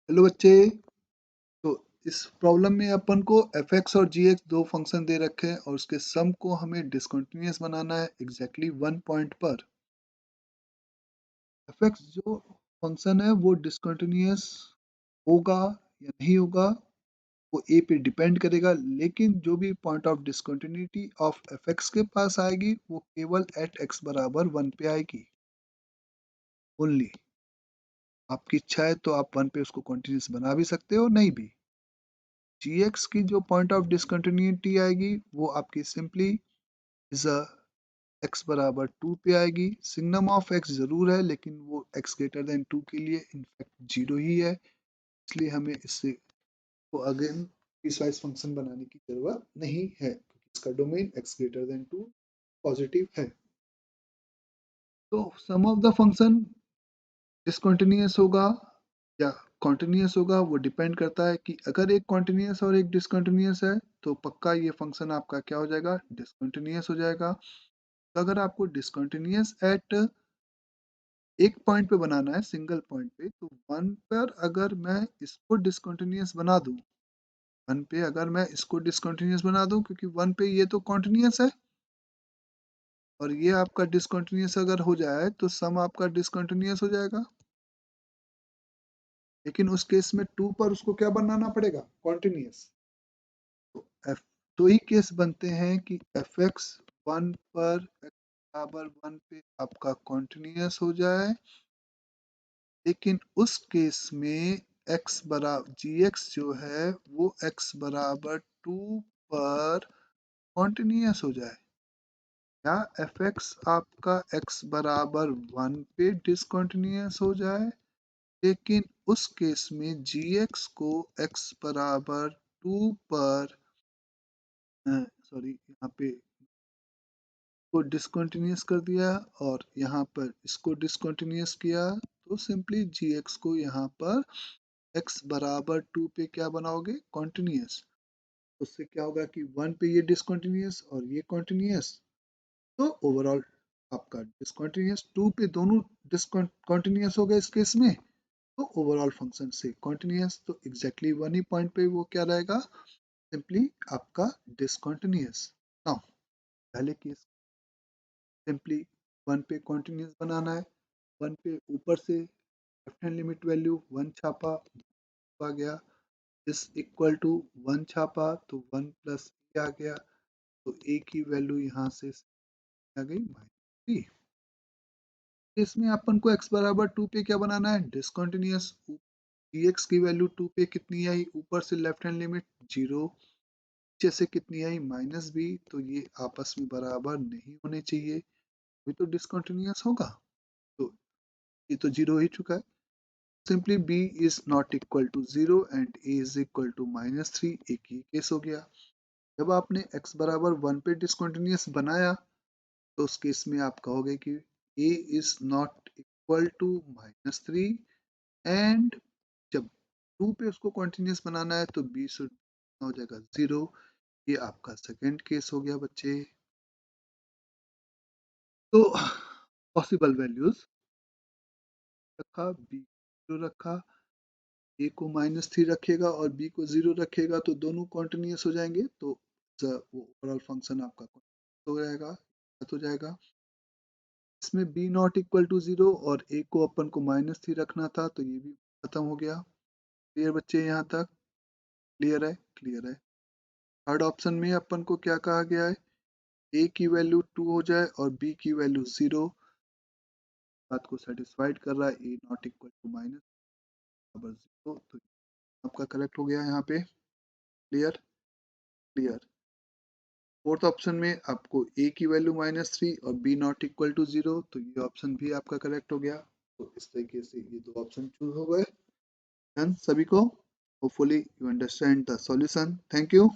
Hello बच्चे। तो इस प्रॉब्लम में अपन को एफ एक्स और जी एक्स दो फंक्शन दे रखे हैं और उसके सम को हमें डिसकंटिन्यूअस बनाना है एग्जैक्टली वन पॉइंट पर। एफ एक्स जो फंक्शन है वो डिसकंटिन्यूअस होगा या नहीं होगा वो ए पे डिपेंड करेगा, लेकिन जो भी point of discontinuity of F x के पास आएगी वो केवल एट एक्स बराबर वन पे आएगी ओनली। आपकी इच्छा है तो आप वन पे उसको कंटिन्यूअस बना भी सकते हो, नहीं भी। gx की जो पॉइंट ऑफ डिसकंटिन्यूटी आएगी वो आपकी सिंपली इज अ x बराबर 2 पे आएगी। सिग्नम ऑफ x जरूर है लेकिन वो x ग्रेटर देन 2 के लिए इनफैक्ट जीरो ही है, इसलिए हमें इससे को अगेन पीसवाइज फंक्शन बनाने की जरूरत नहीं है क्योंकि इसका domain x greater than 2 positive है। तो सम ऑफ द फंक्शन डिसकंटिन्यूअस होगा या कॉन्टिन्यूअस होगा वो डिपेंड करता है कि अगर एक कॉन्टिन्यूअस और एक डिसकंटिन्यूअस है तो पक्का ये फंक्शन आपका क्या हो जाएगा, डिसकंटिन्यूअस हो जाएगा। तो अगर आपको डिसकंटिन्यूअस एट एक पॉइंट पे बनाना है, सिंगल पॉइंट पे, तो वन पर अगर मैं इसको डिसकंटिन्यूअस बना दूं, वन पे अगर मैं इसको डिसकंटिन्यूअस बना दूं क्योंकि वन पे ये तो कॉन्टिन्यूअस है और ये आपका डिसकंटिन्यूअस अगर हो जाए तो सम आपका डिसकंटिन्यूअस हो जाएगा। लेकिन उस केस में टू पर उसको क्या बनाना पड़ेगा, कॉन्टिन्यूअस। तो एफ दो ही केस बनते हैं कि एफ एक्स वन पर एक्स बराबर वन पे आपका कॉन्टिन्यूअस हो जाए, लेकिन उस केस में x बराबर जी एक्स जो है वो x बराबर 2 पर कॉन्टिन्यूअस हो जाए, या एफ एक्स आपका x बराबर 1 पे डिसकंटिन्यूअस हो जाए, लेकिन उस केस में जी एक्स को x बराबर 2 पर सॉरी यहाँ पे को डिसकंटिन्यूअस कर दिया और यहाँ पर इसको डिसकंटिन्यूअस किया, तो सिंपली जी एक्स को यहाँ पर x बराबर 2 पे क्या बनाओगे, कॉन्टिन्यूअस। उससे क्या होगा कि 1 पे ये डिसकंटिन्यूअस और ये कॉन्टिन्यूअस, तो ओवरऑल आपका डिसकंटिन्यूअस 2 पे दोनों डिसकंटिन्यूअस हो गए इस केस में, तो ओवरऑल फंक्शन से कॉन्टिन्यूअस, तो एग्जैक्टली वन ही पॉइंट पे वो क्या रहेगा, सिंपली आपका डिसकंटिन्यूअस। नाउ पहले केस सिंपली वन पे कॉन्टिन्यूअस बनाना है, वन पे ऊपर से left hand limit value one छापा, आ गया इस इक्वल टू वन छापा तो वन प्लस ए आ गया, तो ए की वैल्यू यहाँ से आ गई -3। इसमें अपन को x बराबर 2 पे क्या बनाना है, डिसकंटिन्यूअस। dx की वैल्यू 2 पे कितनी आई, ऊपर से लेफ्ट हैंड लिमिट 0, नीचे से कितनी आई -b, तो ये आपस में बराबर नहीं होने चाहिए, अभी तो डिसकंटिन्यूअस होगा, तो ये तो 0 ही चुका है। Simply b is not equal to 0 and a is equal to -3, एक ही केस हो गया। जब आपने x बराबर 1 पे डिसकंटिन्यूअस बनाया तो उस केस में आप कहोगे कि a is not equal to -3 and जब 2 पे उसको कंटिन्यूअस बनाना है तो b शुड हो जाएगा 0। ये आपका सेकंड केस हो गया बच्चे। तो पॉसिबल वैल्यूज रखा, b 0 रखा, a को -3 रखेगा और b को 0 रखेगा तो दोनों कंटिन्यूअस हो जाएंगे, तो ओवरऑल फंक्शन आपका हो जाएगा, हो जाएगा। इसमें b नॉट इक्वल टू 0 और a को अपन को -3 रखना था तो ये भी खत्म हो गया। क्लियर बच्चे, यहाँ तक क्लियर है, क्लियर है। थर्ड ऑप्शन में अपन को क्या कहा गया है, a की वैल्यू 2 हो जाए और b की वैल्यू 0, बात को सेटिस्फाइड कर रहा है, a नॉट इक्वल टू -0, तो आपका करेक्ट हो गया यहाँ पे। Clear, clear. फोर्थ ऑप्शन में आपको a की वैल्यू -3 और b नॉट इक्वल टू 0, तो ये ऑप्शन भी आपका करेक्ट हो गया। तो इस तरीके से ये दो ऑप्शन चूज हो गए। डन सभी को। Hopefully you understand the solution. Thank you.